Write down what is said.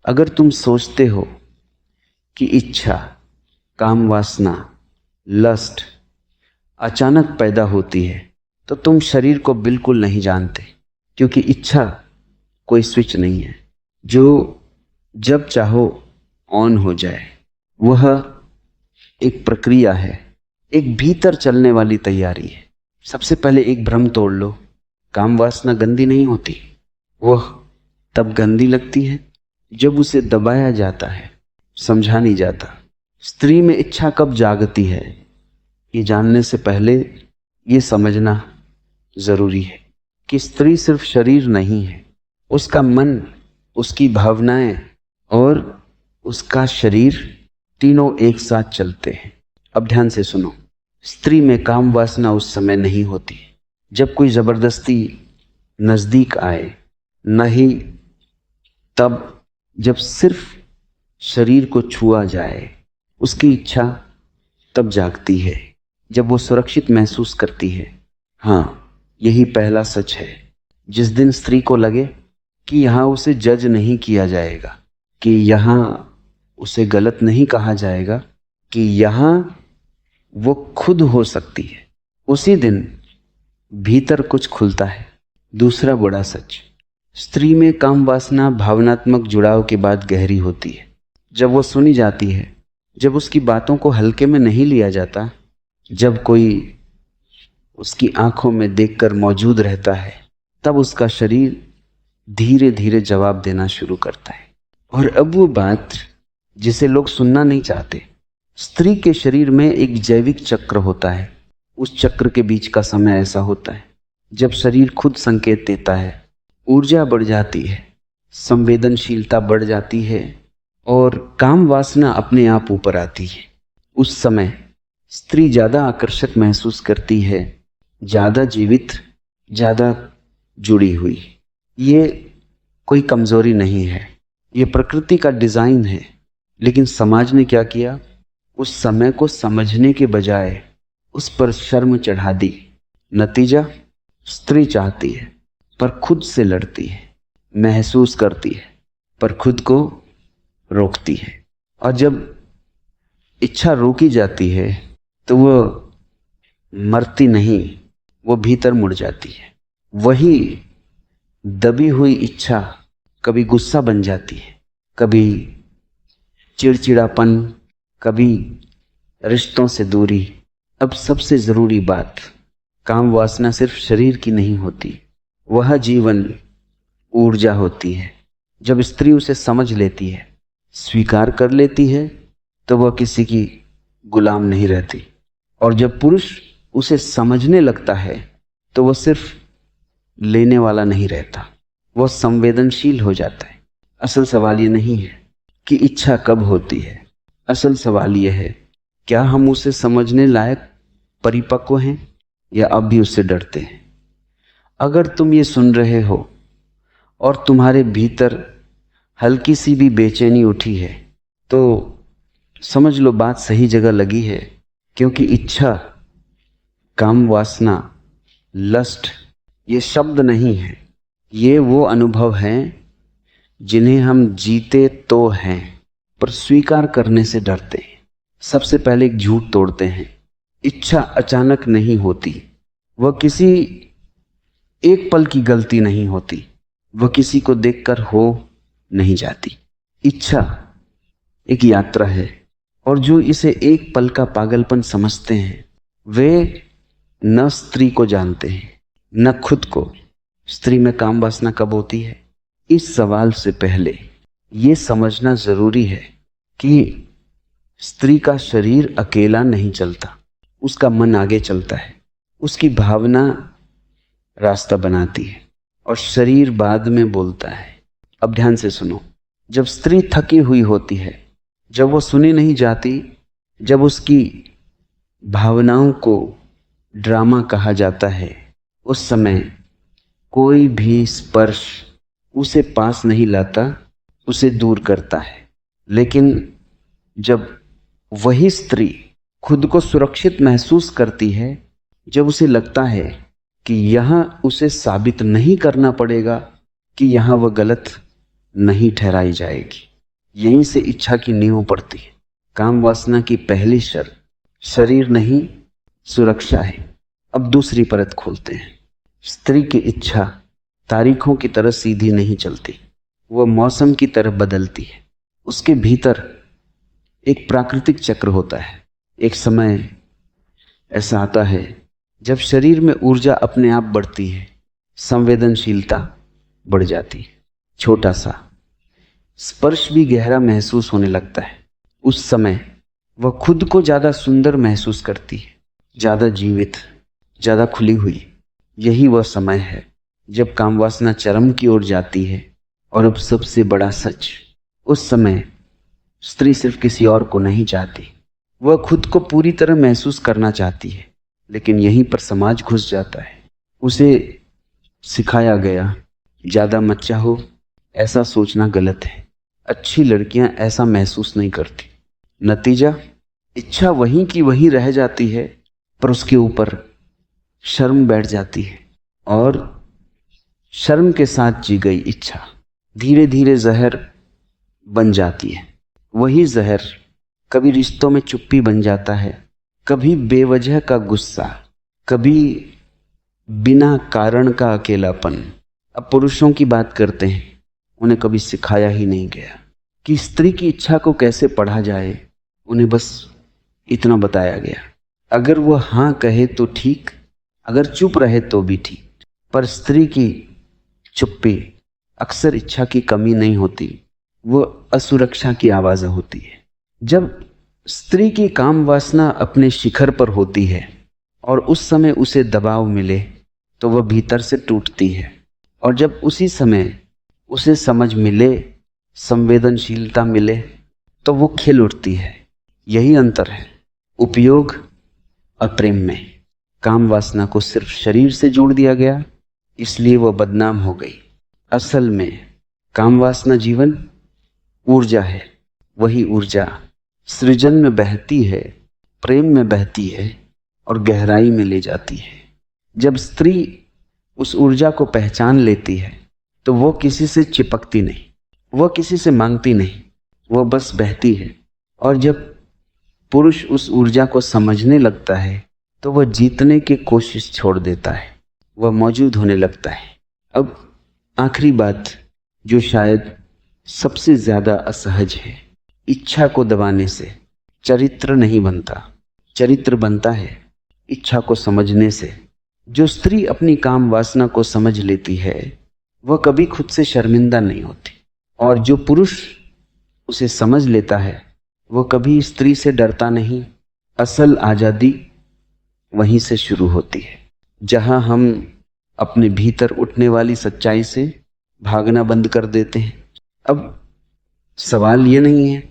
अगर तुम सोचते हो कि इच्छा, काम वासना, लस्ट अचानक पैदा होती है तो तुम शरीर को बिल्कुल नहीं जानते, क्योंकि इच्छा कोई स्विच नहीं है जो जब चाहो ऑन हो जाए। वह एक प्रक्रिया है, एक भीतर चलने वाली तैयारी है। सबसे पहले एक भ्रम तोड़ लो, काम वासना गंदी नहीं होती। वह तब गंदी लगती है जब उसे दबाया जाता है, समझा नहीं जाता। स्त्री में इच्छा कब जागती है, ये जानने से पहले ये समझना जरूरी है कि स्त्री सिर्फ शरीर नहीं है, उसका मन, उसकी भावनाएं और उसका शरीर तीनों एक साथ चलते हैं। अब ध्यान से सुनो, स्त्री में काम वासना उस समय नहीं होती जब कोई जबरदस्ती नजदीक आए, नहीं तब जब सिर्फ शरीर को छुआ जाए। उसकी इच्छा तब जागती है जब वो सुरक्षित महसूस करती है। हाँ, यही पहला सच है। जिस दिन स्त्री को लगे कि यहाँ उसे जज नहीं किया जाएगा, कि यहाँ उसे गलत नहीं कहा जाएगा, कि यहाँ वो खुद हो सकती है, उसी दिन भीतर कुछ खुलता है। दूसरा बड़ा सच, स्त्री में काम वासना भावनात्मक जुड़ाव के बाद गहरी होती है। जब वो सुनी जाती है, जब उसकी बातों को हल्के में नहीं लिया जाता, जब कोई उसकी आंखों में देखकर मौजूद रहता है, तब उसका शरीर धीरे धीरे जवाब देना शुरू करता है। और अब वो बात जिसे लोग सुनना नहीं चाहते, स्त्री के शरीर में एक जैविक चक्र होता है। उस चक्र के बीच का समय ऐसा होता है जब शरीर खुद संकेत देता है, ऊर्जा बढ़ जाती है, संवेदनशीलता बढ़ जाती है और काम वासना अपने आप ऊपर आती है। उस समय स्त्री ज़्यादा आकर्षक महसूस करती है, ज़्यादा जीवित, ज़्यादा जुड़ी हुई। ये कोई कमज़ोरी नहीं है, ये प्रकृति का डिज़ाइन है। लेकिन समाज ने क्या किया, उस समय को समझने के बजाय उस पर शर्म चढ़ा दी। नतीजा, स्त्री चाहती है पर खुद से लड़ती है, महसूस करती है पर खुद को रोकती है। और जब इच्छा रोकी जाती है तो वह मरती नहीं, वो भीतर मुड़ जाती है। वही दबी हुई इच्छा कभी गुस्सा बन जाती है, कभी चिड़चिड़ापन, कभी रिश्तों से दूरी। अब सबसे ज़रूरी बात, काम वासना सिर्फ शरीर की नहीं होती, वह जीवन ऊर्जा होती है। जब स्त्री उसे समझ लेती है, स्वीकार कर लेती है, तो वह किसी की गुलाम नहीं रहती। और जब पुरुष उसे समझने लगता है तो वह सिर्फ लेने वाला नहीं रहता, वह संवेदनशील हो जाता है। असल सवाल ये नहीं है कि इच्छा कब होती है, असल सवाल यह है, क्या हम उसे समझने लायक परिपक्व हैं या अब भी उससे डरते हैं। अगर तुम ये सुन रहे हो और तुम्हारे भीतर हल्की सी भी बेचैनी उठी है तो समझ लो बात सही जगह लगी है। क्योंकि इच्छा, काम वासना, लस्ट ये शब्द नहीं है, ये वो अनुभव हैं जिन्हें हम जीते तो हैं पर स्वीकार करने से डरते हैं। सबसे पहले एक झूठ तोड़ते हैं, इच्छा अचानक नहीं होती, वह किसी एक पल की गलती नहीं होती, वह किसी को देखकर हो नहीं जाती। इच्छा एक यात्रा है और जो इसे एक पल का पागलपन समझते हैं वे न स्त्री को जानते हैं न खुद को। स्त्री में काम वासना कब होती है, इस सवाल से पहले ये समझना जरूरी है कि स्त्री का शरीर अकेला नहीं चलता, उसका मन आगे चलता है, उसकी भावना रास्ता बनाती है और शरीर बाद में बोलता है। अब ध्यान से सुनो, जब स्त्री थकी हुई होती है, जब वो सुनी नहीं जाती, जब उसकी भावनाओं को ड्रामा कहा जाता है, उस समय कोई भी स्पर्श उसे पास नहीं लाता, उसे दूर करता है। लेकिन जब वही स्त्री खुद को सुरक्षित महसूस करती है, जब उसे लगता है कि यहाँ उसे साबित नहीं करना पड़ेगा, कि यहाँ वह गलत नहीं ठहराई जाएगी, यहीं से इच्छा की नींव पड़ती है। काम वासना की पहली शर्त शरीर नहीं, सुरक्षा है। अब दूसरी परत खोलते हैं। स्त्री की इच्छा तारीखों की तरह सीधी नहीं चलती, वह मौसम की तरह बदलती है। उसके भीतर एक प्राकृतिक चक्र होता है। एक समय ऐसा आता है जब शरीर में ऊर्जा अपने आप बढ़ती है, संवेदनशीलता बढ़ जाती है, छोटा सा स्पर्श भी गहरा महसूस होने लगता है। उस समय वह खुद को ज्यादा सुंदर महसूस करती है, ज्यादा जीवित, ज्यादा खुली हुई। यही वह समय है जब काम वासना चरम की ओर जाती है। और अब सबसे बड़ा सच, उस समय स्त्री सिर्फ किसी और को नहीं चाहती, वह खुद को पूरी तरह महसूस करना चाहती है। लेकिन यहीं पर समाज घुस जाता है। उसे सिखाया गया, ज्यादा मत चाहो, ऐसा सोचना गलत है, अच्छी लड़कियां ऐसा महसूस नहीं करती। नतीजा, इच्छा वहीं की वहीं रह जाती है, पर उसके ऊपर शर्म बैठ जाती है। और शर्म के साथ जी गई इच्छा धीरे धीरे जहर बन जाती है। वही जहर कभी रिश्तों में चुप्पी बन जाता है, कभी बेवजह का गुस्सा, कभी बिना कारण का अकेलापन। अब पुरुषों की बात करते हैं। उन्हें कभी सिखाया ही नहीं गया कि स्त्री की इच्छा को कैसे पढ़ा जाए। उन्हें बस इतना बताया गया, अगर वह हाँ कहे तो ठीक, अगर चुप रहे तो भी ठीक। पर स्त्री की चुप्पी अक्सर इच्छा की कमी नहीं होती, वो असुरक्षा की आवाज होती है। जब स्त्री की काम वासना अपने शिखर पर होती है और उस समय उसे दबाव मिले तो वह भीतर से टूटती है। और जब उसी समय उसे समझ मिले, संवेदनशीलता मिले, तो वो खिल उठती है। यही अंतर है उपयोग और प्रेम में। काम वासना को सिर्फ शरीर से जोड़ दिया गया, इसलिए वह बदनाम हो गई। असल में काम वासना जीवन ऊर्जा है। वही ऊर्जा सृजन में बहती है, प्रेम में बहती है और गहराई में ले जाती है। जब स्त्री उस ऊर्जा को पहचान लेती है तो वो किसी से चिपकती नहीं, वह किसी से मांगती नहीं, वह बस बहती है। और जब पुरुष उस ऊर्जा को समझने लगता है तो वह जीतने की कोशिश छोड़ देता है, वह मौजूद होने लगता है। अब आखिरी बात जो शायद सबसे ज्यादा असहज है, इच्छा को दबाने से चरित्र नहीं बनता, चरित्र बनता है इच्छा को समझने से। जो स्त्री अपनी काम वासना को समझ लेती है वह कभी खुद से शर्मिंदा नहीं होती, और जो पुरुष उसे समझ लेता है वह कभी स्त्री से डरता नहीं। असल आजादी वहीं से शुरू होती है, जहां हम अपने भीतर उठने वाली सच्चाई से भागना बंद कर देते हैं। अब सवाल ये नहीं है